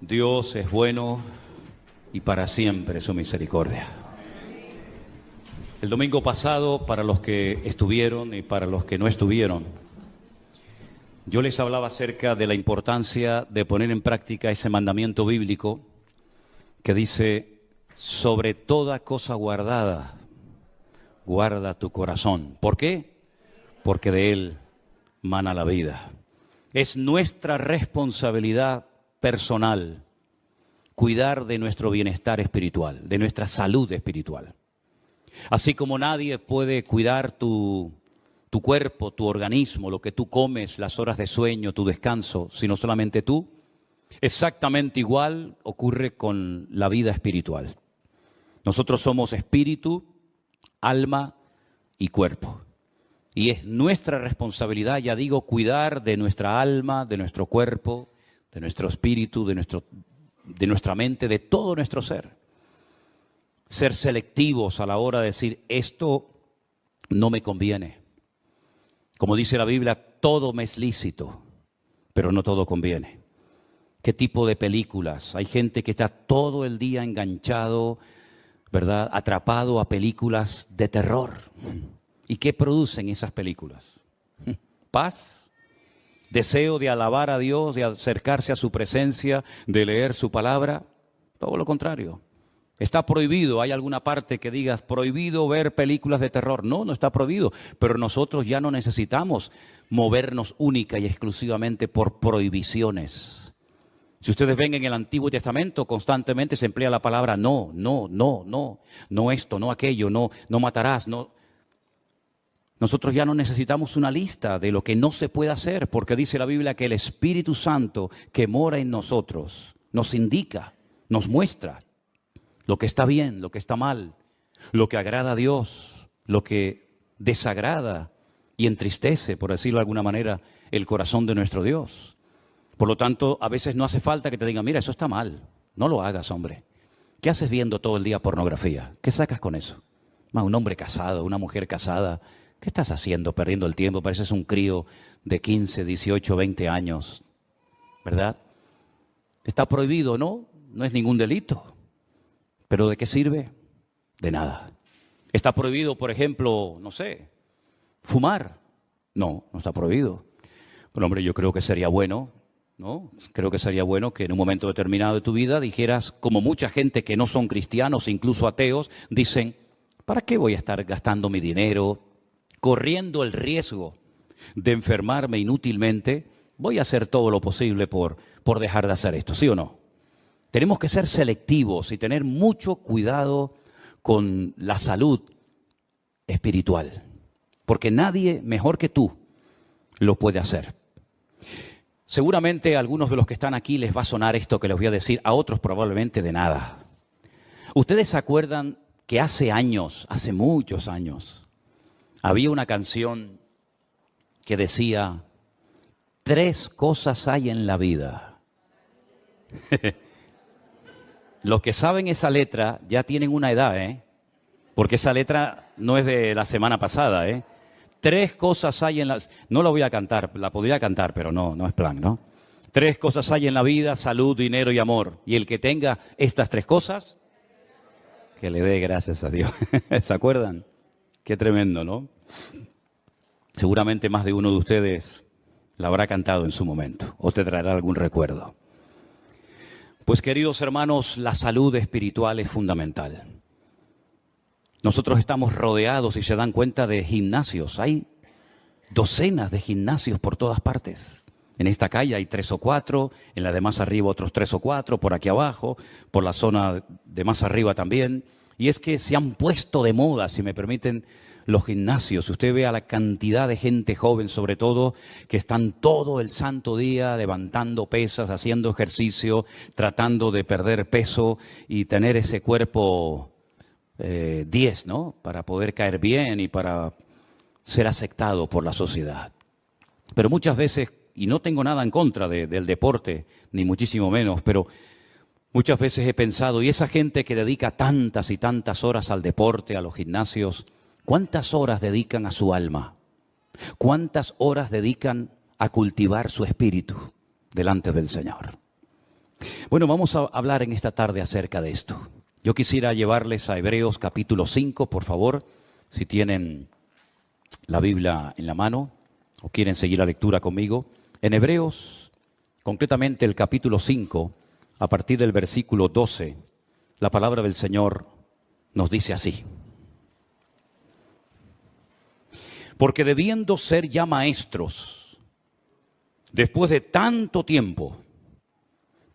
Dios es bueno y para siempre su misericordia. El domingo pasado, para los que estuvieron y para los que no estuvieron, yo les hablaba acerca de la importancia de poner en práctica ese mandamiento bíblico que dice: sobre toda cosa guardada, guarda tu corazón. ¿Por qué? Porque de él mana la vida. Es nuestra responsabilidad personal cuidar de nuestro bienestar espiritual, de nuestra salud espiritual. Así como nadie puede cuidar tu cuerpo, tu organismo, lo que tú comes, las horas de sueño, tu descanso, sino solamente tú, exactamente igual ocurre con la vida espiritual. Nosotros somos espíritu, alma y cuerpo. Y es nuestra responsabilidad, ya digo, cuidar de nuestra alma, de nuestro cuerpo, de nuestro espíritu, de nuestra mente, de todo nuestro ser. Ser selectivos a la hora de decir: esto no me conviene. Como dice la Biblia, todo me es lícito, pero no todo conviene. ¿Qué tipo de películas? Hay gente que está todo el día enganchado, ¿verdad?, atrapado a películas de terror. ¿Y qué producen esas películas? Paz, deseo de alabar a Dios, de acercarse a su presencia, de leer su palabra. Todo lo contrario. Está prohibido. ¿Hay alguna parte que digas prohibido ver películas de terror? No, no está prohibido. Pero nosotros ya no necesitamos movernos única y exclusivamente por prohibiciones. Si ustedes ven en el Antiguo Testamento, constantemente se emplea la palabra no, no, no, no, no esto, no aquello, no matarás, no. Nosotros ya no necesitamos una lista de lo que no se puede hacer, porque dice la Biblia que el Espíritu Santo que mora en nosotros nos indica, nos muestra lo que está bien, lo que está mal, lo que agrada a Dios, lo que desagrada y entristece, por decirlo de alguna manera, el corazón de nuestro Dios. Por lo tanto, a veces no hace falta que te digan: mira, eso está mal, no lo hagas, hombre. ¿Qué haces viendo todo el día pornografía? ¿Qué sacas con eso? Un hombre casado, una mujer casada, ¿qué estás haciendo perdiendo el tiempo? Pareces un crío de 15, 18, 20 años, ¿verdad? Está prohibido, ¿no? No es ningún delito. ¿Pero de qué sirve? De nada. Está prohibido, por ejemplo, no sé, fumar. No, no está prohibido. Pero hombre, yo creo que sería bueno, ¿no? Creo que sería bueno que en un momento determinado de tu vida dijeras, como mucha gente que no son cristianos, incluso ateos, dicen: ¿para qué voy a estar gastando mi dinero, corriendo el riesgo de enfermarme inútilmente? Voy a hacer todo lo posible por dejar de hacer esto, ¿sí o no? Tenemos que ser selectivos y tener mucho cuidado con la salud espiritual, porque nadie mejor que tú lo puede hacer. Seguramente a algunos de los que están aquí les va a sonar esto que les voy a decir, a otros probablemente de nada. ¿Ustedes se acuerdan que hace años, hace muchos años, había una canción que decía: 3 cosas hay en la vida? Los que saben esa letra ya tienen una edad, porque esa letra no es de la semana pasada, 3 cosas hay en la... No la voy a cantar, la podría cantar, pero no es plan, ¿no? 3 cosas hay en la vida: salud, dinero y amor. Y el que tenga estas 3 cosas, que le dé gracias a Dios. ¿Se acuerdan? Qué tremendo, ¿no? Seguramente más de uno de ustedes la habrá cantado en su momento o te traerá algún recuerdo. Pues, queridos hermanos, la salud espiritual es fundamental. Nosotros estamos rodeados, si se dan cuenta, de gimnasios. Hay docenas de gimnasios por todas partes. En esta calle hay 3 o 4, en la de más arriba otros 3 o 4, por aquí abajo, por la zona de más arriba también. Y es que se han puesto de moda, si me permiten, los gimnasios. Usted ve a la cantidad de gente joven, sobre todo, que están todo el santo día levantando pesas, haciendo ejercicio, tratando de perder peso y tener ese cuerpo 10, ¿no? Para poder caer bien y para ser aceptado por la sociedad. Pero muchas veces, y no tengo nada en contra del deporte, ni muchísimo menos, pero muchas veces he pensado, y esa gente que dedica tantas y tantas horas al deporte, a los gimnasios, ¿cuántas horas dedican a su alma? ¿Cuántas horas dedican a cultivar su espíritu delante del Señor? Bueno, vamos a hablar en esta tarde acerca de esto. Yo quisiera llevarles a Hebreos capítulo 5, por favor, si tienen la Biblia en la mano o quieren seguir la lectura conmigo. En Hebreos, concretamente el capítulo 5, a partir del versículo 12, la palabra del Señor nos dice así: porque debiendo ser ya maestros, después de tanto tiempo,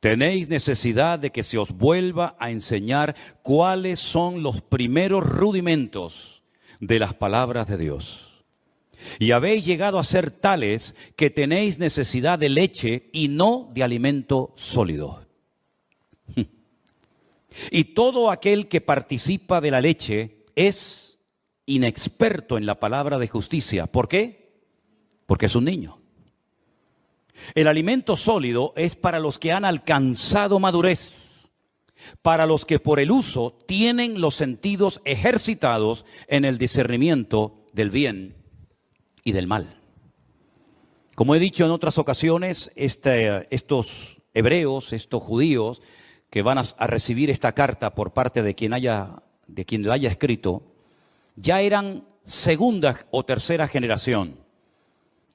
tenéis necesidad de que se os vuelva a enseñar cuáles son los primeros rudimentos de las palabras de Dios. Y habéis llegado a ser tales que tenéis necesidad de leche y no de alimento sólido. Y todo aquel que participa de la leche es inexperto en la palabra de justicia. ¿Por qué? Porque es un niño. El alimento sólido es para los que han alcanzado madurez, para los que por el uso tienen los sentidos ejercitados en el discernimiento del bien y del mal. Como he dicho en otras ocasiones, estos hebreos, estos judíos que van a recibir esta carta por parte de quien la haya escrito, ya eran segunda o tercera generación,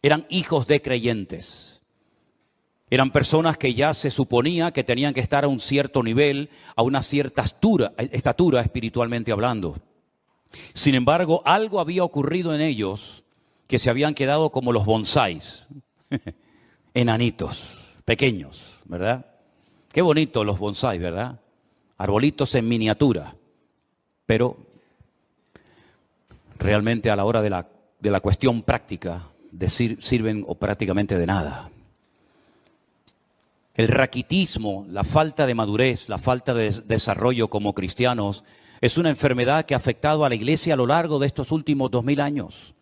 eran hijos de creyentes. Eran personas que ya se suponía que tenían que estar a un cierto nivel, a una cierta estatura espiritualmente hablando. Sin embargo, algo había ocurrido en ellos que se habían quedado como los bonsáis, enanitos, pequeños, ¿verdad? Qué bonitos los bonsáis, ¿verdad? Arbolitos en miniatura, pero realmente a la hora de la cuestión práctica sirven o prácticamente de nada. El raquitismo, la falta de madurez, la falta de desarrollo como cristianos es una enfermedad que ha afectado a la iglesia a lo largo de estos últimos 2000 años.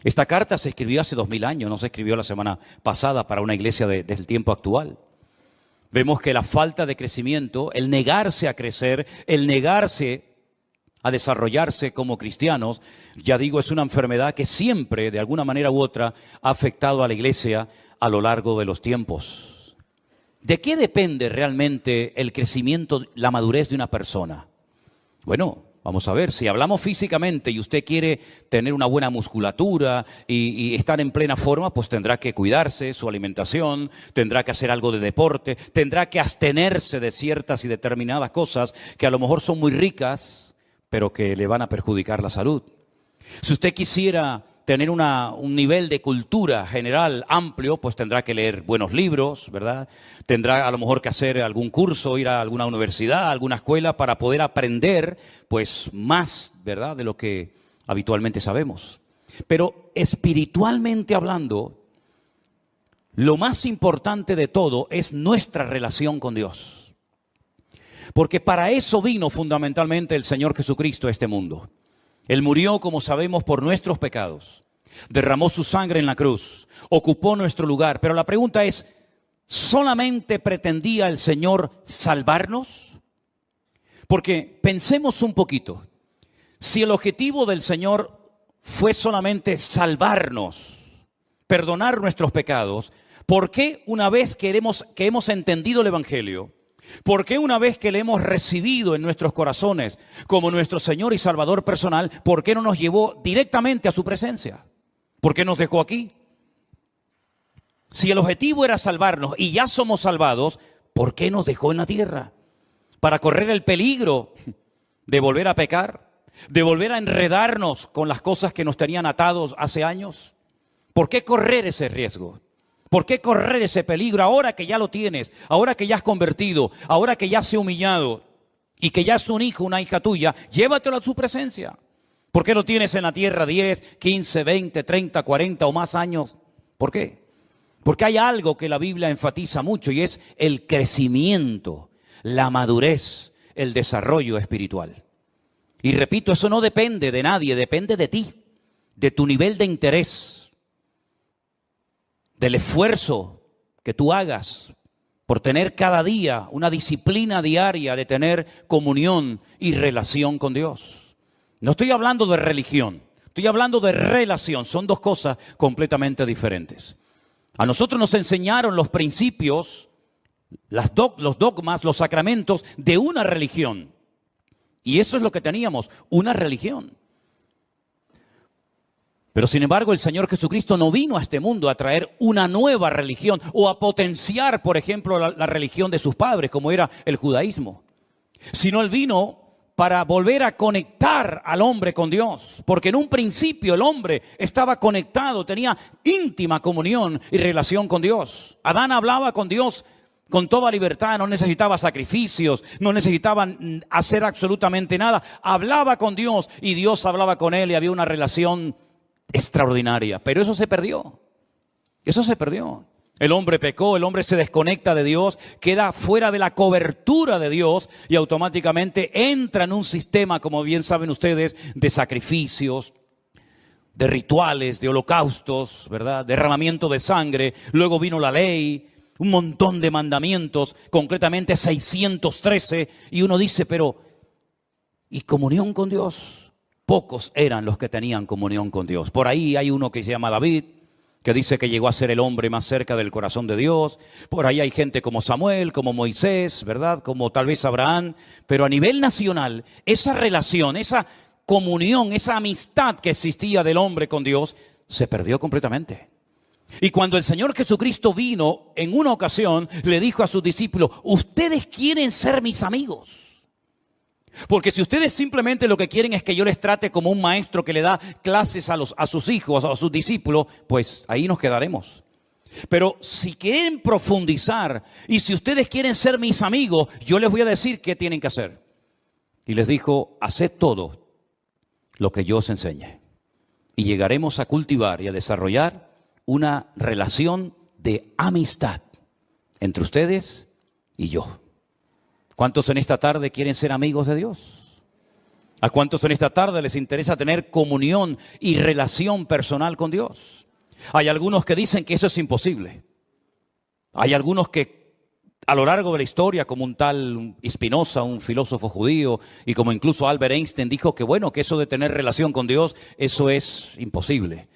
Esta carta se escribió hace 2000 años, no se escribió la semana pasada para una iglesia del tiempo actual. Vemos que la falta de crecimiento, el negarse a crecer, el negarse a desarrollarse como cristianos, ya digo, es una enfermedad que siempre, de alguna manera u otra, ha afectado a la iglesia a lo largo de los tiempos. ¿De qué depende realmente el crecimiento, la madurez de una persona? Bueno, vamos a ver, si hablamos físicamente y usted quiere tener una buena musculatura y estar en plena forma, pues tendrá que cuidarse su alimentación, tendrá que hacer algo de deporte, tendrá que abstenerse de ciertas y determinadas cosas que a lo mejor son muy ricas, pero que le van a perjudicar la salud. Si usted quisiera tener un nivel de cultura general amplio, pues tendrá que leer buenos libros, ¿verdad? Tendrá a lo mejor que hacer algún curso, ir a alguna universidad, a alguna escuela para poder aprender pues más, ¿verdad?, de lo que habitualmente sabemos. Pero espiritualmente hablando, lo más importante de todo es nuestra relación con Dios. Porque para eso vino fundamentalmente el Señor Jesucristo a este mundo. Él murió, como sabemos, por nuestros pecados. Derramó su sangre en la cruz. Ocupó nuestro lugar. Pero la pregunta es, ¿solamente pretendía el Señor salvarnos? Porque pensemos un poquito. Si el objetivo del Señor fue solamente salvarnos, perdonar nuestros pecados, ¿por qué una vez que hemos entendido el Evangelio, por qué una vez que le hemos recibido en nuestros corazones como nuestro Señor y Salvador personal, por qué no nos llevó directamente a su presencia? ¿Por qué nos dejó aquí? Si el objetivo era salvarnos y ya somos salvados, ¿por qué nos dejó en la tierra? ¿Para correr el peligro de volver a pecar? ¿De volver a enredarnos con las cosas que nos tenían atados hace años? ¿Por qué correr ese riesgo? ¿Por qué correr ese peligro ahora que ya lo tienes, ahora que ya has convertido, ahora que ya has humillado y que ya es un hijo, una hija tuya? Llévatelo a su presencia. ¿Por qué lo tienes en la tierra 10, 15, 20, 30, 40 o más años? ¿Por qué? Porque hay algo que la Biblia enfatiza mucho y es el crecimiento, la madurez, el desarrollo espiritual. Y repito, eso no depende de nadie, depende de ti, de tu nivel de interés, del esfuerzo que tú hagas por tener cada día una disciplina diaria de tener comunión y relación con Dios. No estoy hablando de religión, estoy hablando de relación. Son dos cosas completamente diferentes. A nosotros nos enseñaron los principios los dogmas, los sacramentos de una religión. Y eso es lo que teníamos, una religión. Pero sin embargo, el Señor Jesucristo no vino a este mundo a traer una nueva religión o a potenciar, por ejemplo, la religión de sus padres, como era el judaísmo. Sino Él vino para volver a conectar al hombre con Dios. Porque en un principio el hombre estaba conectado, tenía íntima comunión y relación con Dios. Adán hablaba con Dios con toda libertad, no necesitaba sacrificios, no necesitaba hacer absolutamente nada. Hablaba con Dios y Dios hablaba con él y había una relación extraordinaria. Pero eso se perdió. Eso se perdió. El hombre pecó, el hombre se desconecta de Dios, queda fuera de la cobertura de Dios y automáticamente entra en un sistema, como bien saben ustedes, de sacrificios, de rituales, de holocaustos, ¿verdad? Derramamiento de sangre. Luego vino la ley, un montón de mandamientos, concretamente 613, y uno dice, pero ¿y comunión con Dios? Pocos eran los que tenían comunión con Dios. Por ahí hay uno que se llama David, que dice que llegó a ser el hombre más cerca del corazón de Dios. Por ahí hay gente como Samuel, como Moisés, ¿verdad? Como tal vez Abraham. Pero a nivel nacional, esa relación, esa comunión, esa amistad que existía del hombre con Dios, se perdió completamente. Y cuando el Señor Jesucristo vino, en una ocasión le dijo a sus discípulos, ustedes quieren ser mis amigos. Porque si ustedes simplemente lo que quieren es que yo les trate como un maestro que le da clases a sus hijos, a sus discípulos, pues ahí nos quedaremos. Pero si quieren profundizar y si ustedes quieren ser mis amigos, yo les voy a decir qué tienen que hacer. Y les dijo, haced todo lo que yo os enseñe. Y llegaremos a cultivar y a desarrollar una relación de amistad entre ustedes y yo. ¿Cuántos en esta tarde quieren ser amigos de Dios? ¿A cuántos en esta tarde les interesa tener comunión y relación personal con Dios? Hay algunos que dicen que eso es imposible. Hay algunos que a lo largo de la historia, como un tal Spinoza, un filósofo judío, y como incluso Albert Einstein dijo que bueno, que eso de tener relación con Dios, eso es imposible.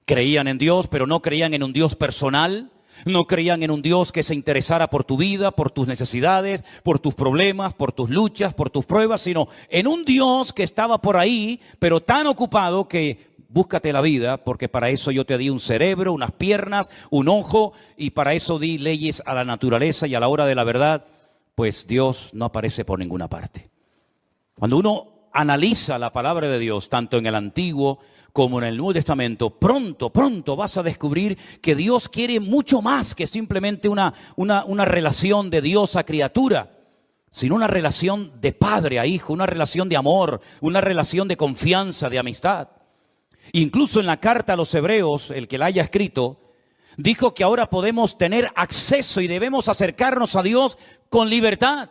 Creían en Dios, pero no creían en un Dios personal. No creían en un Dios que se interesara por tu vida, por tus necesidades, por tus problemas, por tus luchas, por tus pruebas, sino en un Dios que estaba por ahí, pero tan ocupado que búscate la vida, porque para eso yo te di un cerebro, unas piernas, un ojo, y para eso di leyes a la naturaleza, y a la hora de la verdad, pues Dios no aparece por ninguna parte. Cuando uno analiza la palabra de Dios, tanto en el Antiguo como en el Nuevo Testamento, pronto vas a descubrir que Dios quiere mucho más que simplemente una relación de Dios a criatura, sino una relación de padre a hijo, una relación de amor, una relación de confianza, de amistad. Incluso en la carta a los Hebreos, el que la haya escrito, dijo que ahora podemos tener acceso y debemos acercarnos a Dios con libertad.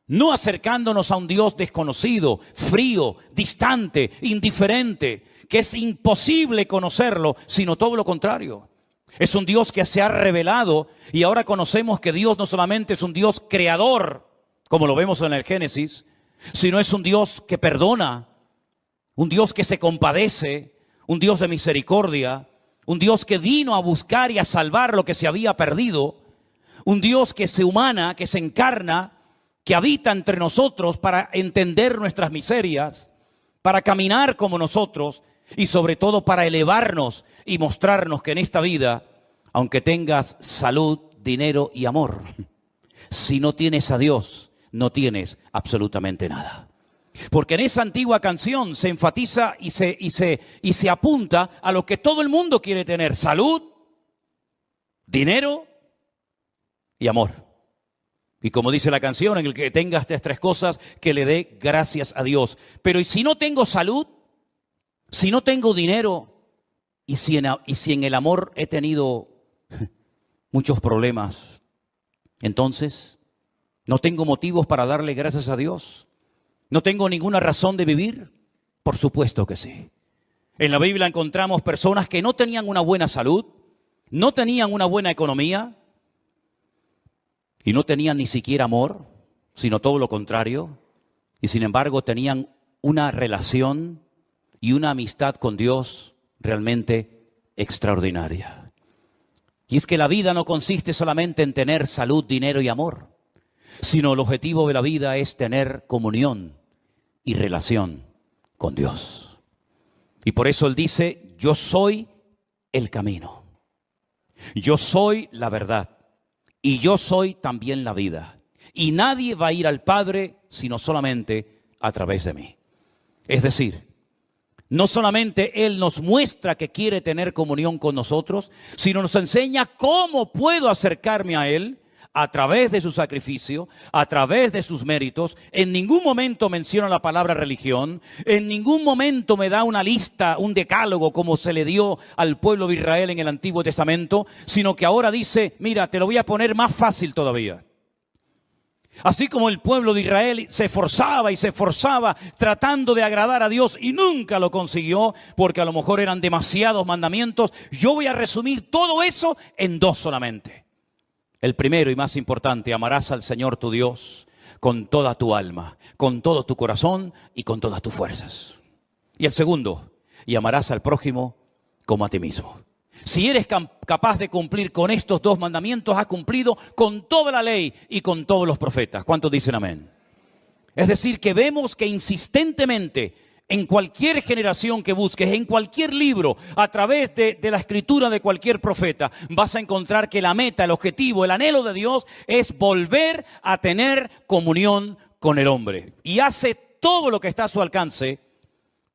No acercándonos a un Dios desconocido, frío, distante, indiferente, que es imposible conocerlo, sino todo lo contrario. Es un Dios que se ha revelado y ahora conocemos que Dios no solamente es un Dios creador, como lo vemos en el Génesis, sino es un Dios que perdona, un Dios que se compadece, un Dios de misericordia, un Dios que vino a buscar y a salvar lo que se había perdido, un Dios que se humana, que se encarna, que habita entre nosotros para entender nuestras miserias, para caminar como nosotros y sobre todo para elevarnos y mostrarnos que en esta vida, aunque tengas salud, dinero y amor, si no tienes a Dios, no tienes absolutamente nada. Porque en esa antigua canción se enfatiza y se apunta a lo que todo el mundo quiere tener: salud, dinero y amor. Y como dice la canción, en el que tenga estas tres cosas, que le dé gracias a Dios. Pero ¿y si no tengo salud? Si no tengo dinero y si en el amor he tenido muchos problemas, entonces no tengo motivos para darle gracias a Dios. ¿No tengo ninguna razón de vivir? Por supuesto que sí. En la Biblia encontramos personas que no tenían una buena salud, no tenían una buena economía y no tenían ni siquiera amor, sino todo lo contrario. Y sin embargo tenían una relación y una amistad con Dios realmente extraordinaria. Y es que la vida no consiste solamente en tener salud, dinero y amor, sino el objetivo de la vida es tener comunión y relación con Dios. Y por eso Él dice, yo soy el camino, yo soy la verdad y yo soy también la vida. Y nadie va a ir al Padre sino solamente a través de mí. Es decir, no solamente Él nos muestra que quiere tener comunión con nosotros, sino nos enseña cómo puedo acercarme a Él a través de su sacrificio, a través de sus méritos. En ningún momento menciona la palabra religión, en ningún momento me da una lista, un decálogo como se le dio al pueblo de Israel en el Antiguo Testamento, sino que ahora dice, mira, te lo voy a poner más fácil todavía. Así como el pueblo de Israel se esforzaba y se esforzaba tratando de agradar a Dios y nunca lo consiguió porque a lo mejor eran demasiados mandamientos, yo voy a resumir todo eso en dos solamente. El primero y más importante, amarás al Señor tu Dios con toda tu alma, con todo tu corazón y con todas tus fuerzas. Y el segundo, y amarás al prójimo como a ti mismo. Si eres capaz de cumplir con estos dos mandamientos, has cumplido con toda la ley y con todos los profetas. ¿Cuántos dicen amén? Es decir, que vemos que insistentemente en cualquier generación que busques, en cualquier libro, a través de la escritura de cualquier profeta, vas a encontrar que la meta, el objetivo, el anhelo de Dios es volver a tener comunión con el hombre. Y hace todo lo que está a su alcance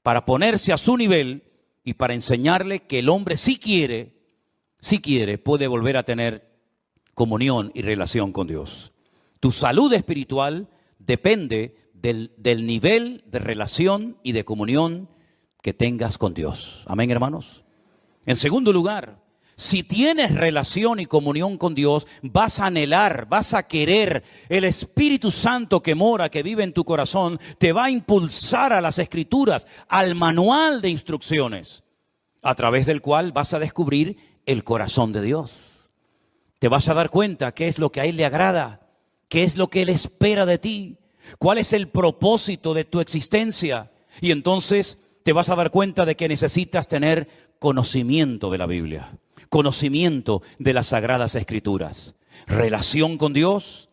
para ponerse a su nivel y para enseñarle que el hombre si quiere, puede volver a tener comunión y relación con Dios. Tu salud espiritual depende del nivel de relación y de comunión que tengas con Dios. Amén, hermanos. En segundo lugar, si tienes relación y comunión con Dios, vas a anhelar, vas a querer. El Espíritu Santo que mora, que vive en tu corazón, te va a impulsar a las Escrituras, al manual de instrucciones, a través del cual vas a descubrir el corazón de Dios. Te vas a dar cuenta qué es lo que a Él le agrada, qué es lo que Él espera de ti, cuál es el propósito de tu existencia. Y entonces te vas a dar cuenta de que necesitas tener conocimiento de la Biblia, conocimiento de las Sagradas Escrituras, relación con Dios,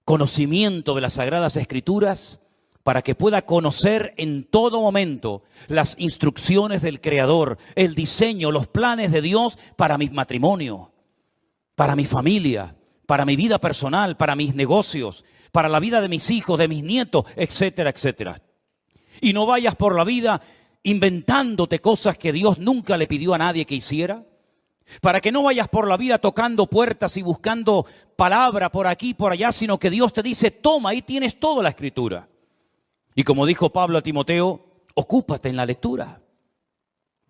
conocimiento de las Sagradas Escrituras, para que pueda conocer en todo momento las instrucciones del Creador, el diseño, los planes de Dios para mi matrimonio, para mi familia, para mi vida personal, para mis negocios, para la vida de mis hijos, de mis nietos, etcétera, etcétera. Y no vayas por la vida inventándote cosas que Dios nunca le pidió a nadie que hiciera. Para que no vayas por la vida tocando puertas y buscando palabra por aquí y por allá, sino que Dios te dice, toma, ahí tienes toda la Escritura. Y como dijo Pablo a Timoteo, ocúpate en la lectura.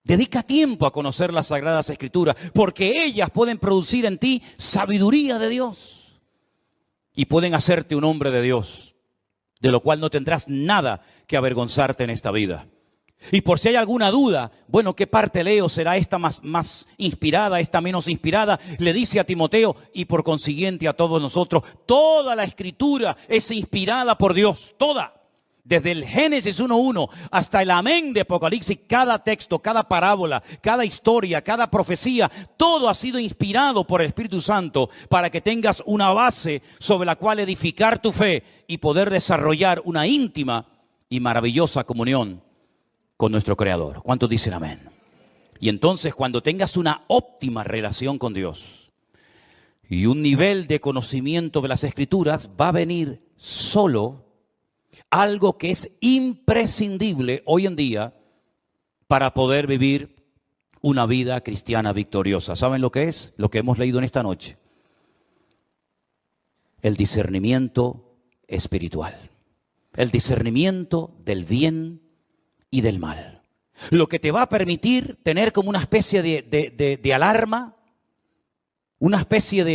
Dedica tiempo a conocer las Sagradas Escrituras, porque ellas pueden producir en ti sabiduría de Dios y pueden hacerte un hombre de Dios, de lo cual no tendrás nada que avergonzarte en esta vida. Y por si hay alguna duda, bueno, ¿qué parte leo? ¿Será esta más inspirada, esta menos inspirada? Le dice a Timoteo y por consiguiente a todos nosotros, toda la Escritura es inspirada por Dios, toda. Desde el Génesis 1:1 hasta el amén de Apocalipsis, cada texto, cada parábola, cada historia, cada profecía, todo ha sido inspirado por el Espíritu Santo para que tengas una base sobre la cual edificar tu fe y poder desarrollar una íntima y maravillosa comunión con nuestro Creador. ¿Cuántos dicen amén? Y entonces cuando tengas una óptima relación con Dios y un nivel de conocimiento de las Escrituras, va a venir solo algo que es imprescindible hoy en día para poder vivir una vida cristiana victoriosa. ¿Saben lo que es? Lo que hemos leído en esta noche. El discernimiento espiritual. El discernimiento del bien y del mal. Lo que te va a permitir tener como una especie de alarma, una especie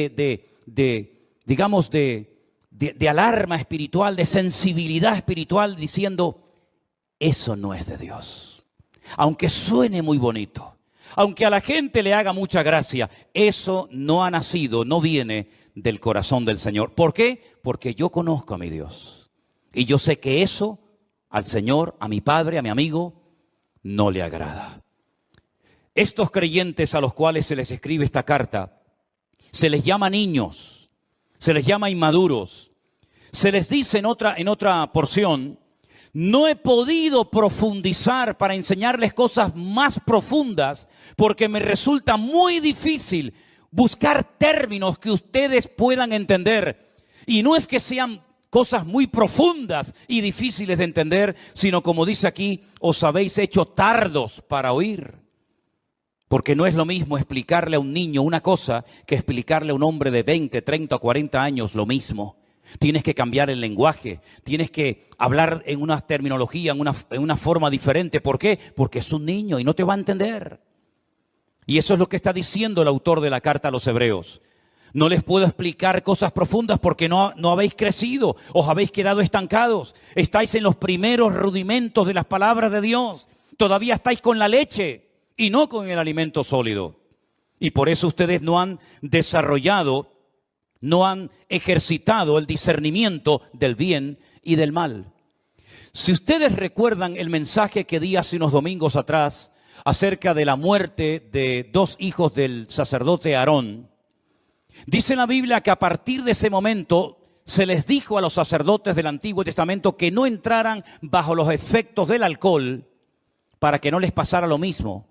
de alarma espiritual, de sensibilidad espiritual, diciendo, eso no es de Dios. Aunque suene muy bonito, aunque a la gente le haga mucha gracia, eso no ha nacido, no viene del corazón del Señor. ¿Por qué? Porque yo conozco a mi Dios. Y yo sé que eso al Señor, a mi Padre, a mi amigo, no le agrada. estos creyentes a los cuales se les escribe esta carta, se les llama niños, se les llama inmaduros. Se les dice en otra porción, no he podido profundizar para enseñarles cosas más profundas porque me resulta muy difícil buscar términos que ustedes puedan entender. Y no es que sean cosas muy profundas y difíciles de entender, sino como dice aquí, os habéis hecho tardos para oír. Porque no es lo mismo explicarle a un niño una cosa que explicarle a un hombre de 20, 30 o 40 años lo mismo. Tienes que cambiar el lenguaje, tienes que hablar en una terminología, en una forma diferente. ¿Por qué? Porque es un niño y no te va a entender. Y eso es lo que está diciendo el autor de la carta a los hebreos. No les puedo explicar cosas profundas porque no habéis crecido, os habéis quedado estancados. Estáis en los primeros rudimentos de las palabras de Dios. Todavía estáis con la leche y no con el alimento sólido. Y por eso ustedes no han desarrollado, no han ejercitado el discernimiento del bien y del mal. Si ustedes recuerdan el mensaje que di hace unos domingos atrás acerca de la muerte de 2 hijos del sacerdote Aarón, dice la Biblia que a partir de ese momento se les dijo a los sacerdotes del Antiguo Testamento que no entraran bajo los efectos del alcohol para que no les pasara lo mismo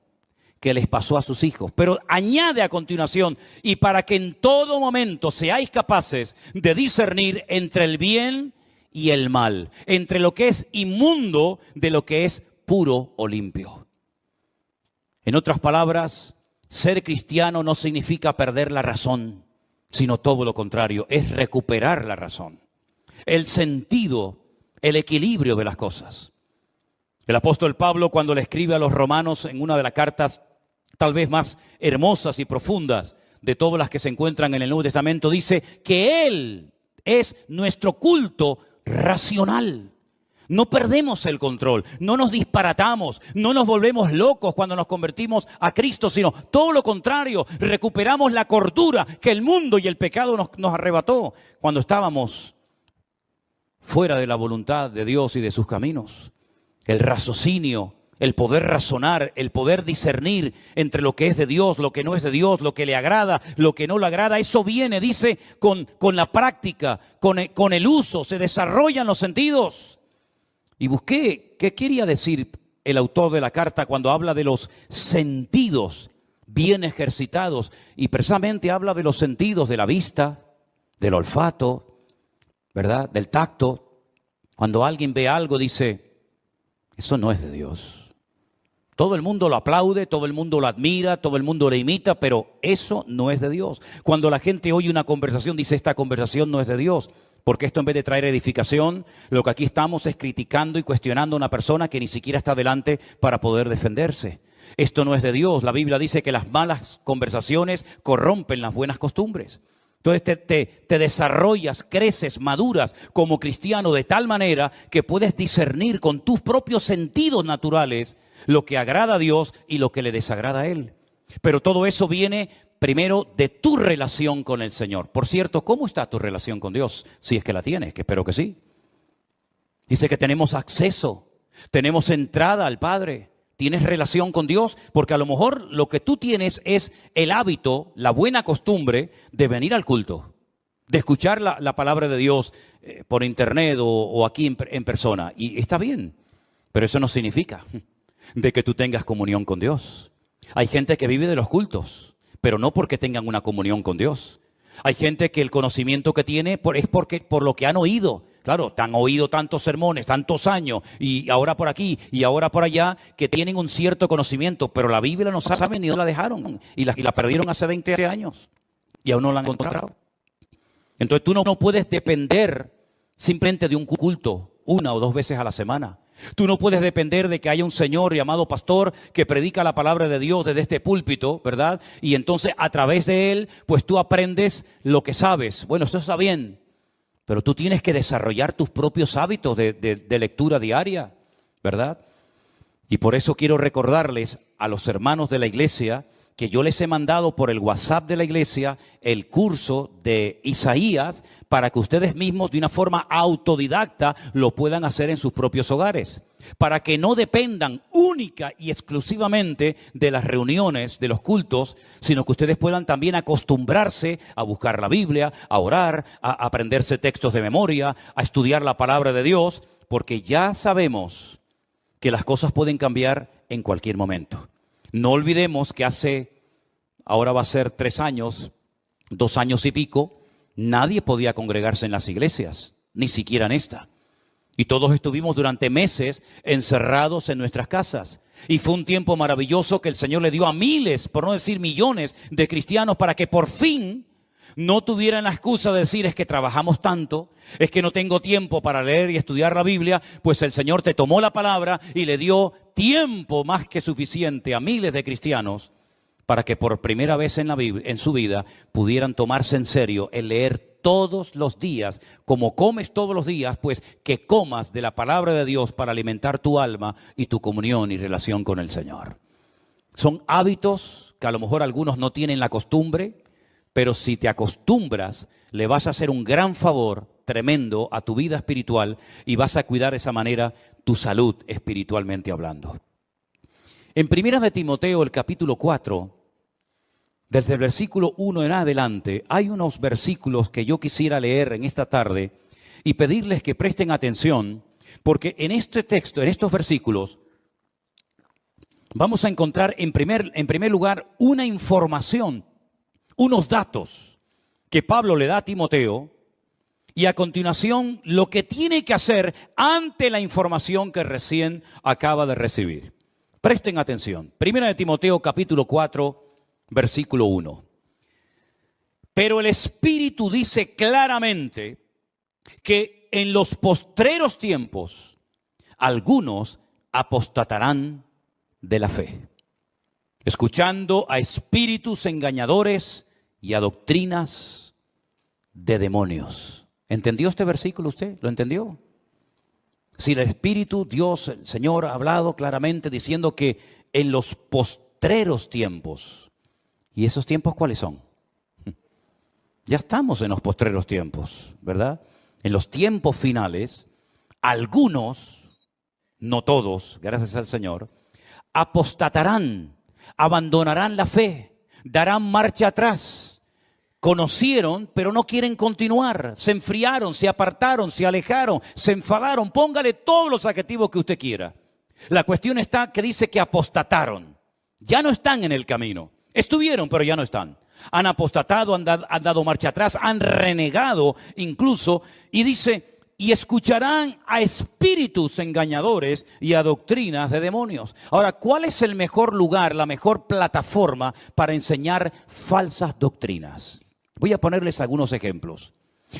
que les pasó a sus hijos. Pero añade a continuación, y para que en todo momento seáis capaces de discernir entre el bien y el mal, entre lo que es inmundo de lo que es puro o limpio. En otras palabras, ser cristiano no significa perder la razón, sino todo lo contrario, es recuperar la razón, el sentido, el equilibrio de las cosas. El apóstol Pablo, cuando le escribe a los romanos en una de las cartas tal vez más hermosas y profundas de todas las que se encuentran en el Nuevo Testamento, dice que Él es nuestro culto racional. No perdemos el control, no nos disparatamos, no nos volvemos locos cuando nos convertimos a Cristo, sino todo lo contrario, recuperamos la cordura que el mundo y el pecado nos arrebató cuando estábamos fuera de la voluntad de Dios y de sus caminos. El raciocinio, el poder razonar, el poder discernir entre lo que es de Dios, lo que no es de Dios, lo que le agrada, lo que no le agrada, eso viene, dice, con la práctica, con el uso, se desarrollan los sentidos. Y busqué qué quería decir el autor de la carta cuando habla de los sentidos bien ejercitados, y precisamente habla de los sentidos de la vista, del olfato, ¿verdad? Del tacto. Cuando alguien ve algo dice, eso no es de Dios. Todo el mundo lo aplaude, todo el mundo lo admira, todo el mundo le imita, pero eso no es de Dios. Cuando la gente oye una conversación, dice, esta conversación no es de Dios. Porque esto, en vez de traer edificación, lo que aquí estamos es criticando y cuestionando a una persona que ni siquiera está delante para poder defenderse. Esto no es de Dios. La Biblia dice que las malas conversaciones corrompen las buenas costumbres. Entonces te desarrollas, creces, maduras como cristiano de tal manera que puedes discernir con tus propios sentidos naturales lo que agrada a Dios y lo que le desagrada a Él. Pero todo eso viene primero de tu relación con el Señor. Por cierto, ¿cómo está tu relación con Dios? Si es que la tienes, que espero que sí. Dice que tenemos acceso, tenemos entrada al Padre. ¿Tienes relación con Dios? Porque a lo mejor lo que tú tienes es el hábito, la buena costumbre de venir al culto, de escuchar la palabra de Dios por internet o aquí en persona. Y está bien, pero eso no significa de que tú tengas comunión con Dios. Hay gente que vive de los cultos, pero no porque tengan una comunión con Dios. Hay gente que el conocimiento que tiene es por lo que han oído. Claro, te han oído tantos sermones, tantos años, y ahora por aquí y ahora por allá, que tienen un cierto conocimiento, pero la Biblia no saben ni dónde la dejaron, y la perdieron hace 20 años, y aún no la han encontrado. Entonces tú no puedes depender simplemente de un culto 1 o 2 veces a la semana. Tú no puedes depender de que haya un señor llamado pastor que predica la palabra de Dios desde este púlpito, ¿verdad? Y entonces a través de él, pues tú aprendes lo que sabes. Bueno, eso está bien, pero tú tienes que desarrollar tus propios hábitos de lectura diaria, ¿verdad? Y por eso quiero recordarles a los hermanos de la iglesia que yo les he mandado por el WhatsApp de la iglesia el curso de Isaías para que ustedes mismos de una forma autodidacta lo puedan hacer en sus propios hogares. para que no dependan única y exclusivamente de las reuniones, de los cultos, sino que ustedes puedan también acostumbrarse a buscar la Biblia, a orar, a aprenderse textos de memoria, a estudiar la palabra de Dios, porque ya sabemos que las cosas pueden cambiar en cualquier momento. No olvidemos que ahora va a ser 3 años, 2 años y pico, nadie podía congregarse en las iglesias, ni siquiera en esta. Y todos estuvimos durante meses encerrados en nuestras casas. Y fue un tiempo maravilloso que el Señor le dio a miles, por no decir millones, de cristianos para que por fin no tuvieran la excusa de decir: es que trabajamos tanto, es que no tengo tiempo para leer y estudiar la Biblia. Pues el Señor te tomó la palabra y le dio tiempo más que suficiente a miles de cristianos para que por primera vez en su vida pudieran tomarse en serio el leer todos los días, como comes todos los días, pues que comas de la palabra de Dios para alimentar tu alma y tu comunión y relación con el Señor. Son hábitos que a lo mejor algunos no tienen la costumbre, pero si te acostumbras, le vas a hacer un gran favor tremendo a tu vida espiritual y vas a cuidar de esa manera tu salud espiritualmente hablando. En 1 de Timoteo, el capítulo 4, desde el versículo 1 en adelante, hay unos versículos que yo quisiera leer en esta tarde y pedirles que presten atención, porque en este texto, en estos versículos, vamos a encontrar en primer lugar una información, unos datos que Pablo le da a Timoteo, y a continuación lo que tiene que hacer ante la información que recién acaba de recibir. Presten atención. 1 de Timoteo capítulo 4, versículo 1. Pero el Espíritu dice claramente que en los postreros tiempos algunos apostatarán de la fe, escuchando a espíritus engañadores y a doctrinas de demonios. ¿Entendió este versículo usted? ¿Lo entendió? Si el Espíritu, Dios, el Señor ha hablado claramente diciendo que en los postreros tiempos. ¿Y esos tiempos cuáles son? Ya estamos en los postreros tiempos, ¿verdad? En los tiempos finales, algunos, no todos, gracias al Señor, apostatarán, abandonarán la fe, darán marcha atrás. Conocieron, pero no quieren continuar. Se enfriaron, se apartaron, se alejaron, se enfadaron. Póngale todos los adjetivos que usted quiera. La cuestión está que dice que apostataron. Ya no están en el camino. Estuvieron, pero ya no están. Han apostatado, han dado marcha atrás, han renegado incluso. Y dice, y escucharán a espíritus engañadores y a doctrinas de demonios. Ahora, ¿cuál es el mejor lugar, la mejor plataforma para enseñar falsas doctrinas? Voy a ponerles algunos ejemplos.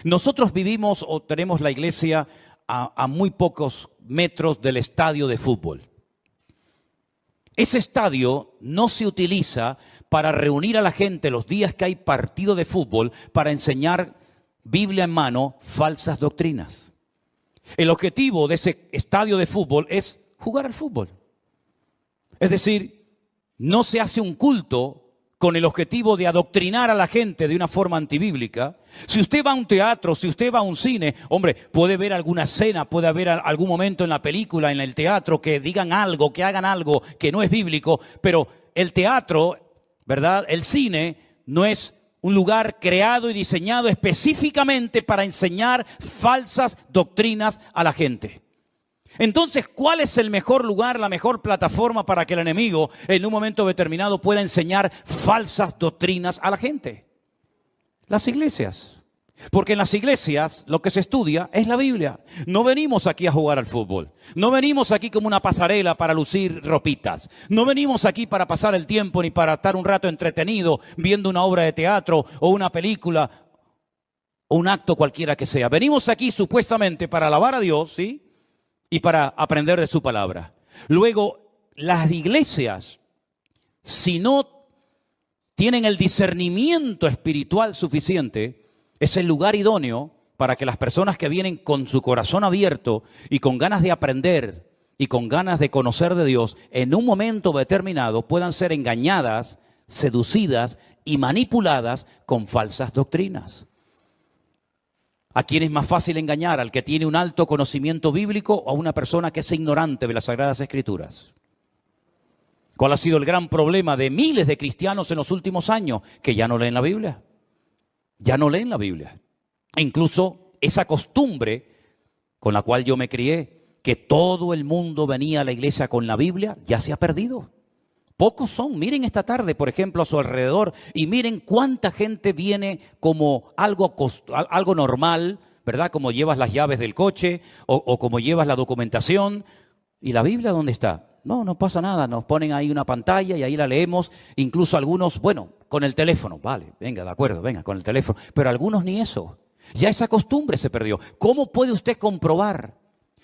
Nosotros vivimos o tenemos la iglesia a muy pocos metros del estadio de fútbol. Ese estadio no se utiliza para reunir a la gente los días que hay partido de fútbol para enseñar Biblia en mano falsas doctrinas. El objetivo de ese estadio de fútbol es jugar al fútbol. Es decir, no se hace un culto con el objetivo de adoctrinar a la gente de una forma antibíblica. Si usted va a un teatro, si usted va a un cine, hombre, puede ver alguna escena, puede haber algún momento en la película, en el teatro, que digan algo, que hagan algo que no es bíblico, pero el teatro, ¿verdad? El cine no es un lugar creado y diseñado específicamente para enseñar falsas doctrinas a la gente. Entonces, ¿cuál es el mejor lugar, la mejor plataforma para que el enemigo en un momento determinado pueda enseñar falsas doctrinas a la gente? Las iglesias. Porque en las iglesias lo que se estudia es la Biblia. No venimos aquí a jugar al fútbol. No venimos aquí como una pasarela para lucir ropitas. No venimos aquí para pasar el tiempo ni para estar un rato entretenido viendo una obra de teatro o una película o un acto cualquiera que sea. Venimos aquí supuestamente para alabar a Dios, ¿sí? Y para aprender de su palabra. Luego, las iglesias, si no tienen el discernimiento espiritual suficiente, es el lugar idóneo para que las personas que vienen con su corazón abierto y con ganas de aprender y con ganas de conocer de Dios, en un momento determinado puedan ser engañadas, seducidas y manipuladas con falsas doctrinas. ¿A quién es más fácil engañar? ¿Al que tiene un alto conocimiento bíblico o a una persona que es ignorante de las Sagradas Escrituras? ¿Cuál ha sido el gran problema de miles de cristianos en los últimos años? Que ya no leen la Biblia. Ya no leen la Biblia. E incluso esa costumbre con la cual yo me crié, que todo el mundo venía a la iglesia con la Biblia, ya se ha perdido. Pocos son. Miren esta tarde, por ejemplo, a su alrededor y miren cuánta gente viene como algo normal, ¿verdad? Como llevas las llaves del coche o como llevas la documentación. ¿Y la Biblia dónde está? No pasa nada. Nos ponen ahí una pantalla y ahí la leemos. Incluso algunos, bueno, con el teléfono. Vale, venga, de acuerdo, venga, con el teléfono. Pero algunos ni eso. Ya esa costumbre se perdió. ¿Cómo puede usted comprobar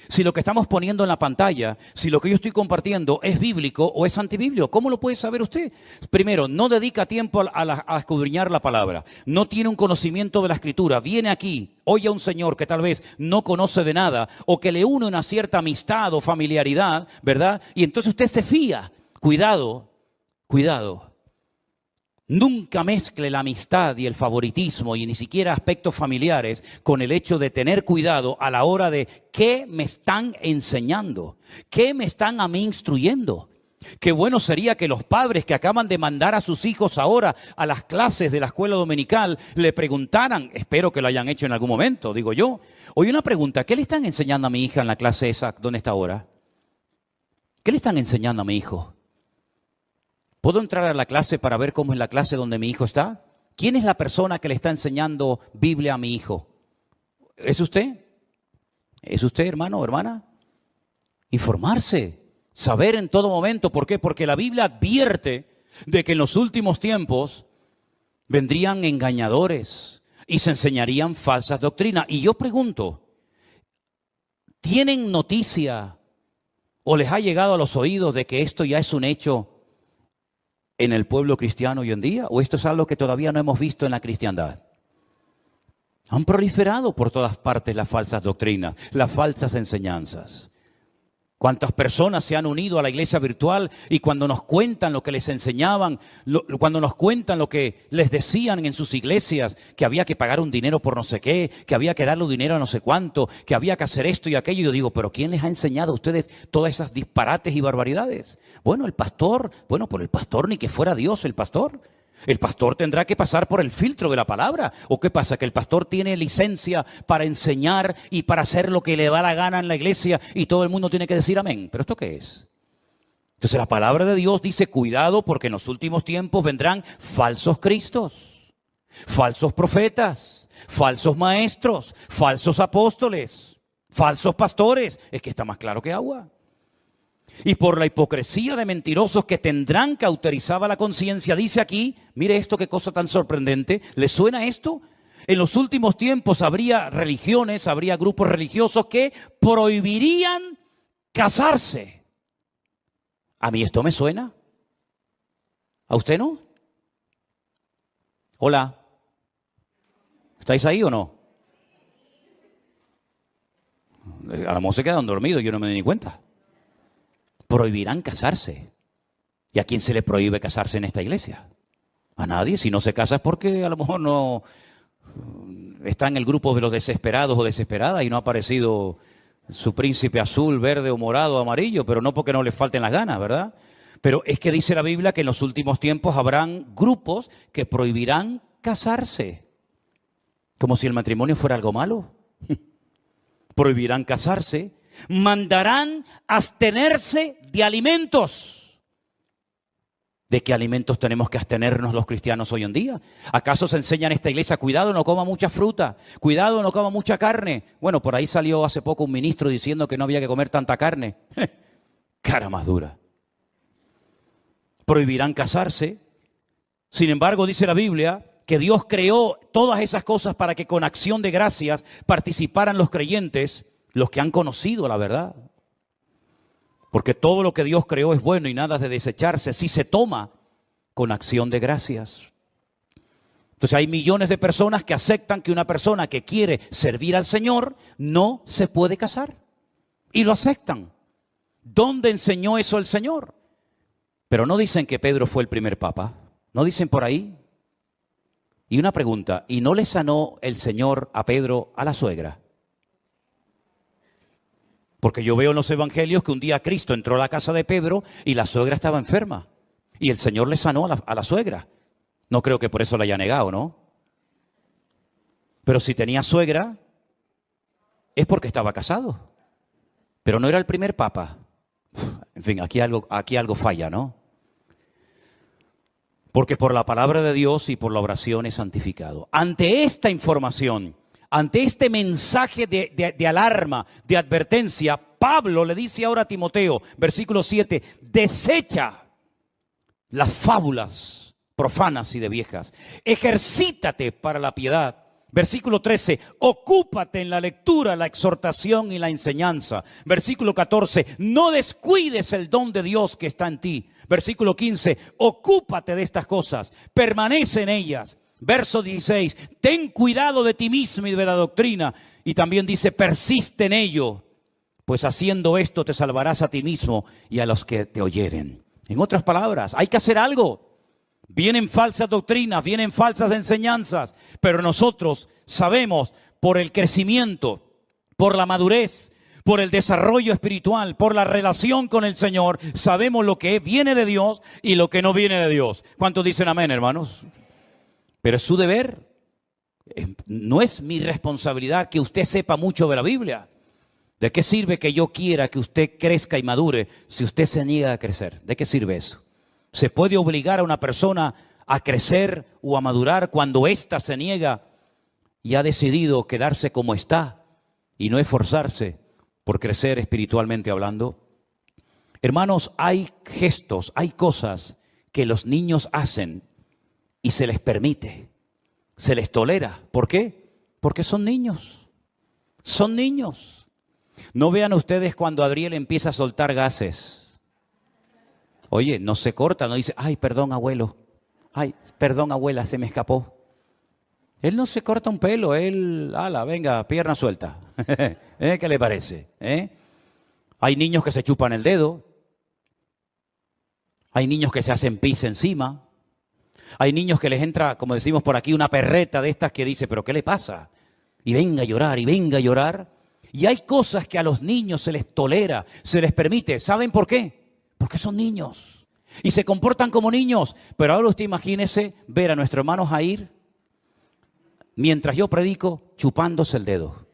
si lo que estamos poniendo en la pantalla, si lo que yo estoy compartiendo es bíblico o es antibíblico? ¿Cómo lo puede saber usted? Primero, no dedica tiempo a escudriñar la palabra. No tiene un conocimiento de la Escritura. Viene aquí, oye a un señor que tal vez no conoce de nada o que le une una cierta amistad o familiaridad, ¿verdad? Y entonces usted se fía. Cuidado, cuidado. Nunca mezcle la amistad y el favoritismo y ni siquiera aspectos familiares con el hecho de tener cuidado a la hora de qué me están enseñando, qué me están a mí instruyendo. Qué bueno sería que los padres que acaban de mandar a sus hijos ahora a las clases de la escuela dominical le preguntaran, espero que lo hayan hecho en algún momento, digo yo. Oye, una pregunta, ¿qué le están enseñando a mi hija en la clase esa donde está ahora? ¿Qué le están enseñando a mi hijo? ¿Puedo entrar a la clase para ver cómo es la clase donde mi hijo está? ¿Quién es la persona que le está enseñando Biblia a mi hijo? ¿Es usted? ¿Es usted, hermano o hermana? Informarse, saber en todo momento. ¿Por qué? Porque la Biblia advierte de que en los últimos tiempos vendrían engañadores y se enseñarían falsas doctrinas. Y yo pregunto, ¿tienen noticia o les ha llegado a los oídos de que esto ya es un hecho en el pueblo cristiano hoy en día? ¿O esto es algo que todavía no hemos visto en la cristiandad? Han proliferado por todas partes las falsas doctrinas, las falsas enseñanzas. ¿Cuántas personas se han unido a la iglesia virtual y cuando nos cuentan lo que les enseñaban, cuando nos cuentan lo que les decían en sus iglesias, que había que pagar un dinero por no sé qué, que había que darle dinero a no sé cuánto, que había que hacer esto y aquello? Yo digo, ¿pero quién les ha enseñado a ustedes todas esas disparates y barbaridades? Bueno, el pastor, por el pastor ni que fuera Dios el pastor. El pastor tendrá que pasar por el filtro de la palabra. ¿O qué pasa? ¿Que el pastor tiene licencia para enseñar y para hacer lo que le da la gana en la iglesia y todo el mundo tiene que decir amén? ¿Pero esto qué es? Entonces la palabra de Dios dice, cuidado porque en los últimos tiempos vendrán falsos cristos, falsos profetas, falsos maestros, falsos apóstoles, falsos pastores. Es que está más claro que agua. Y por la hipocresía de mentirosos que tendrán cauterizada la conciencia, dice aquí, mire esto, qué cosa tan sorprendente. ¿Le suena esto? En los últimos tiempos habría religiones, habría grupos religiosos que prohibirían casarse. ¿A mí esto me suena? ¿A usted no? Hola. ¿Estáis ahí o no? A lo mejor se quedan dormidos, yo no me di ni cuenta. Prohibirán casarse. ¿Y a quién se le prohíbe casarse en esta iglesia? A nadie. Si no se casa es porque a lo mejor no está en el grupo de los desesperados o desesperadas y no ha aparecido su príncipe azul, verde o morado o amarillo, pero no porque no le falten las ganas, ¿verdad? Pero es que dice la Biblia que en los últimos tiempos habrán grupos que prohibirán casarse. Como si el matrimonio fuera algo malo. Prohibirán casarse. Mandarán abstenerse de alimentos. ¿De qué alimentos tenemos que abstenernos los cristianos hoy en día? ¿Acaso se enseña en esta iglesia, cuidado, no coma mucha fruta, cuidado, no coma mucha carne? Bueno, por ahí salió hace poco un ministro diciendo que no había que comer tanta carne. Cara más dura. Prohibirán casarse. Sin embargo, dice la Biblia que Dios creó todas esas cosas para que con acción de gracias participaran los creyentes, los que han conocido la verdad. Porque todo lo que Dios creó es bueno y nada de desecharse si se toma con acción de gracias. Entonces hay millones de personas que aceptan que una persona que quiere servir al Señor no se puede casar. Y lo aceptan. ¿Dónde enseñó eso el Señor? Pero no dicen que Pedro fue el primer papa. ¿No dicen por ahí? Y una pregunta, ¿y no le sanó el Señor a Pedro a la suegra? Porque yo veo en los evangelios que un día Cristo entró a la casa de Pedro y la suegra estaba enferma. Y el Señor le sanó a la suegra. No creo que por eso la haya negado, ¿no? Pero si tenía suegra, es porque estaba casado. Pero no era el primer papa. En fin, aquí algo falla, ¿no? Porque por la palabra de Dios y por la oración es santificado. Ante esta información, ante este mensaje de alarma, de advertencia, Pablo le dice ahora a Timoteo, versículo 7, desecha las fábulas profanas y de viejas. Ejercítate para la piedad. Versículo 13, ocúpate en la lectura, la exhortación y la enseñanza. Versículo 14, no descuides el don de Dios que está en ti. Versículo 15, ocúpate de estas cosas, permanece en ellas. Verso 16, ten cuidado de ti mismo y de la doctrina. Y también dice, persiste en ello, pues haciendo esto te salvarás a ti mismo y a los que te oyeren. En otras palabras, hay que hacer algo. Vienen falsas doctrinas, vienen falsas enseñanzas, pero nosotros sabemos por el crecimiento, por la madurez, por el desarrollo espiritual, por la relación con el Señor, sabemos lo que viene de Dios y lo que no viene de Dios. ¿Cuántos dicen amén, hermanos? Pero es su deber. No es mi responsabilidad que usted sepa mucho de la Biblia. ¿De qué sirve que yo quiera que usted crezca y madure si usted se niega a crecer? ¿De qué sirve eso? ¿Se puede obligar a una persona a crecer o a madurar cuando ésta se niega y ha decidido quedarse como está y no esforzarse por crecer espiritualmente hablando? Hermanos, hay gestos, hay cosas que los niños hacen y se les permite, se les tolera. ¿Por qué? Porque son niños. Son niños. No vean ustedes cuando Adriel empieza a soltar gases. Oye, no se corta, no dice, ay, perdón, abuelo. Ay, perdón, abuela, se me escapó. Él no se corta un pelo, él, ala, venga, pierna suelta. ¿Qué le parece? Hay niños que se chupan el dedo. Hay niños que se hacen pis encima. Hay niños que les entra, como decimos por aquí, una perreta de estas que dice, ¿pero qué le pasa? Y venga a llorar, y venga a llorar. Y hay cosas que a los niños se les tolera, se les permite. ¿Saben por qué? Porque son niños y se comportan como niños. Pero ahora usted imagínese ver a nuestro hermano Jair, mientras yo predico, chupándose el dedo.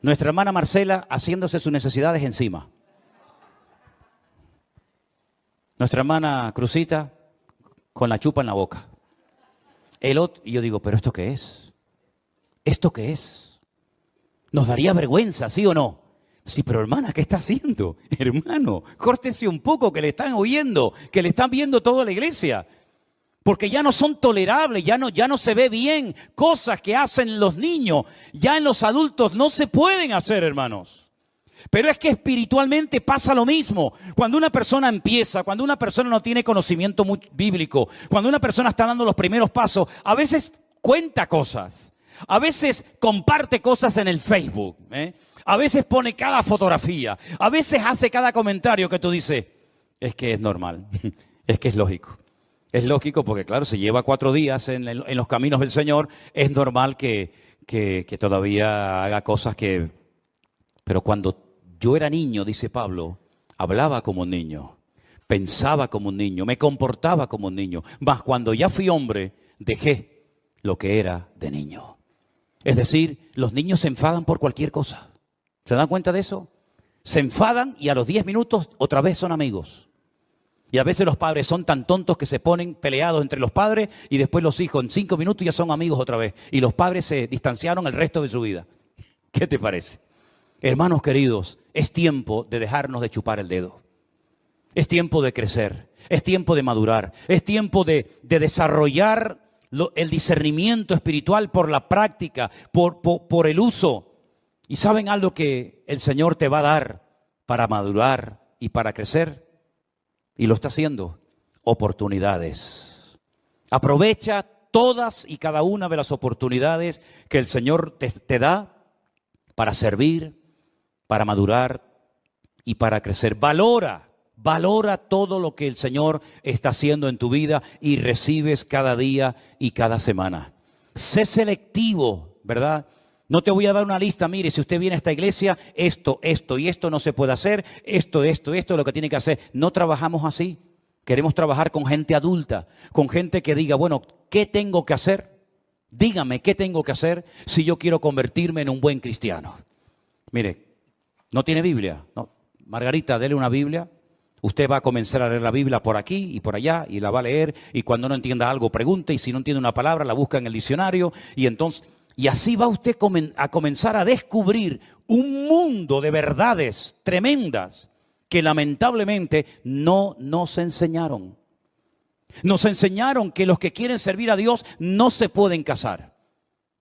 Nuestra hermana Marcela haciéndose sus necesidades encima. Nuestra hermana Cruzita con la chupa en la boca. El otro, y yo digo, ¿pero esto qué es? ¿Esto qué es? ¿Nos daría vergüenza, sí o no? Sí, pero hermana, ¿qué está haciendo? Hermano, córtese un poco, que le están oyendo, que le están viendo toda la iglesia. Porque ya no son tolerables, ya no se ve bien. Cosas que hacen los niños, ya en los adultos no se pueden hacer, hermanos. Pero es que espiritualmente pasa lo mismo. Cuando una persona empieza, cuando una persona no tiene conocimiento bíblico, cuando una persona está dando los primeros pasos, a veces cuenta cosas, a veces comparte cosas en el Facebook, a veces pone cada fotografía, a veces hace cada comentario que tú dices, es que es normal, es que es lógico. Es lógico porque, claro, se lleva 4 días en los caminos del Señor, es normal que todavía haga cosas que... Pero cuando yo era niño, dice Pablo, hablaba como un niño, pensaba como un niño, me comportaba como un niño. Mas cuando ya fui hombre, dejé lo que era de niño. Es decir, los niños se enfadan por cualquier cosa. ¿Se dan cuenta de eso? Se enfadan y a los 10 minutos otra vez son amigos. Y a veces los padres son tan tontos que se ponen peleados entre los padres y después los hijos en 5 minutos ya son amigos otra vez. Y los padres se distanciaron el resto de su vida. ¿Qué te parece? Hermanos queridos, es tiempo de dejarnos de chupar el dedo. Es tiempo de crecer, es tiempo de madurar, es tiempo de desarrollar el discernimiento espiritual por la práctica, por el uso. ¿Y saben algo que el Señor te va a dar para madurar y para crecer? Y lo está haciendo, oportunidades. Aprovecha todas y cada una de las oportunidades que el Señor te da para servir, para madurar y para crecer. Valora Valora todo lo que el Señor está haciendo en tu vida y recibes cada día y cada semana. Sé selectivo, ¿verdad? No te voy a dar una lista, mire, si usted viene a esta iglesia, esto y esto no se puede hacer, esto es lo que tiene que hacer. No trabajamos así. Queremos trabajar con gente adulta, con gente que diga, bueno, ¿qué tengo que hacer? Dígame, ¿qué tengo que hacer si yo quiero convertirme en un buen cristiano? Mire, ¿no tiene Biblia? No. Margarita, dele una Biblia. Usted va a comenzar a leer la Biblia por aquí y por allá y la va a leer, y cuando no entienda algo pregunte, y si no entiende una palabra la busca en el diccionario, y así va usted a comenzar a descubrir un mundo de verdades tremendas que lamentablemente no nos enseñaron. Nos enseñaron que los que quieren servir a Dios no se pueden casar.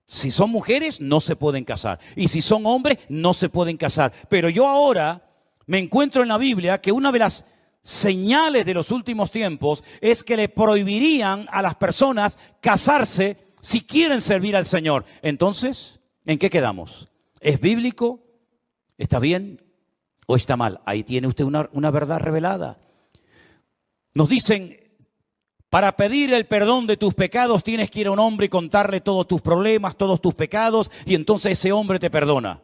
Si son mujeres, no se pueden casar. Y si son hombres, no se pueden casar. Pero yo ahora me encuentro en la Biblia que una de las señales de los últimos tiempos es que le prohibirían a las personas casarse si quieren servir al Señor. Entonces, ¿en qué quedamos? ¿Es bíblico? ¿Está bien o está mal? Ahí tiene usted una verdad revelada. Nos dicen, para pedir el perdón de tus pecados tienes que ir a un hombre y contarle todos tus problemas, todos tus pecados, y entonces ese hombre te perdona.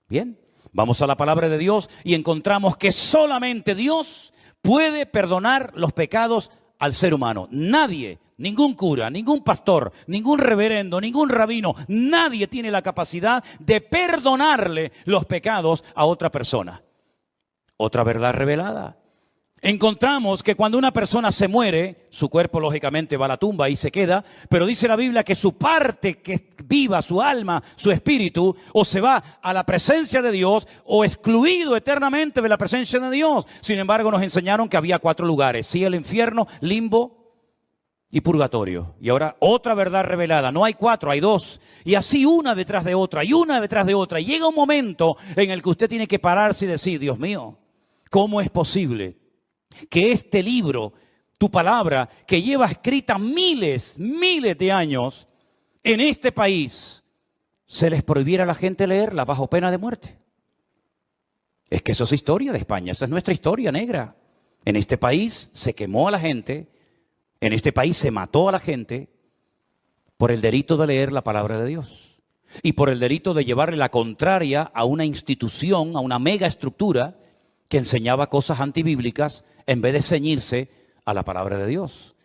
Bien, vamos a la palabra de Dios y encontramos que solamente Dios puede perdonar los pecados al ser humano. Nadie, ningún cura, ningún pastor, ningún reverendo, ningún rabino, nadie tiene la capacidad de perdonarle los pecados a otra persona. Otra verdad revelada. Encontramos que cuando una persona se muere, su cuerpo lógicamente va a la tumba y se queda, pero dice la Biblia que su parte que viva, su alma, su espíritu, o se va a la presencia de Dios o excluido eternamente de la presencia de Dios. Sin embargo, nos enseñaron que había 4 lugares: cielo, infierno, limbo y purgatorio. Y ahora otra verdad revelada: no hay 4, hay 2. Y así una detrás de otra y una detrás de otra. Y llega un momento en el que usted tiene que pararse y decir, Dios mío, ¿cómo es posible que este libro, tu palabra, que lleva escrita miles de años en este país, se les prohibiera a la gente leerla bajo pena de muerte? Es que eso es historia de España, esa es nuestra historia negra. En este país se quemó a la gente, en este país se mató a la gente por el delito de leer la palabra de Dios y por el delito de llevarle la contraria a una institución, a una mega estructura que enseñaba cosas antibíblicas en vez de ceñirse a la palabra de Dios.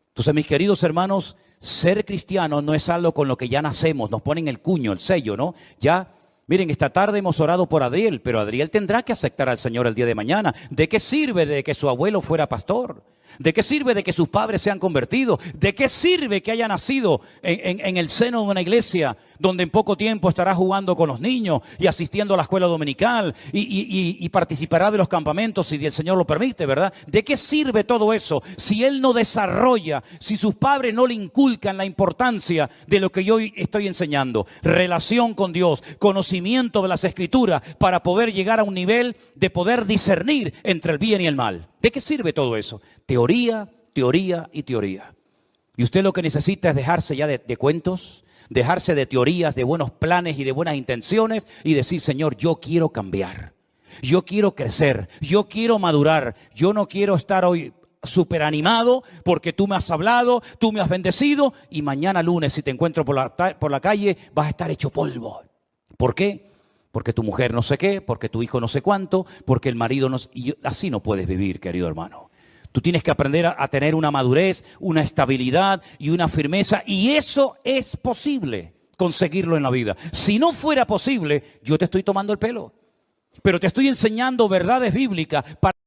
Entonces, mis queridos hermanos, ser cristiano no es algo con lo que ya nacemos, nos ponen el cuño, el sello, ¿no? Ya, miren, esta tarde hemos orado por Adriel, pero Adriel tendrá que aceptar al Señor el día de mañana. ¿De qué sirve de que su abuelo fuera pastor? ¿De qué sirve de que sus padres sean convertidos? ¿De qué sirve que haya nacido en el seno de una iglesia donde en poco tiempo estará jugando con los niños y asistiendo a la escuela dominical y participará de los campamentos si el Señor lo permite, ¿verdad? ¿De qué sirve todo eso si él no desarrolla, si sus padres no le inculcan la importancia de lo que yo estoy enseñando? Relación con Dios, conocimiento de las Escrituras para poder llegar a un nivel de poder discernir entre el bien y el mal. ¿De qué sirve todo eso? Teoría, teoría y teoría. Y usted lo que necesita es dejarse ya de cuentos, dejarse de teorías, de buenos planes y de buenas intenciones y decir, Señor, yo quiero cambiar, yo quiero crecer, yo quiero madurar, yo no quiero estar hoy súper animado porque tú me has hablado, tú me has bendecido y mañana lunes si te encuentro por la calle vas a estar hecho polvo. ¿Por qué? Porque tu mujer no sé qué, porque tu hijo no sé cuánto, porque el marido no sé... Así no puedes vivir, querido hermano. Tú tienes que aprender a tener una madurez, una estabilidad y una firmeza. Y eso es posible, conseguirlo en la vida. Si no fuera posible, yo te estoy tomando el pelo. Pero te estoy enseñando verdades bíblicas para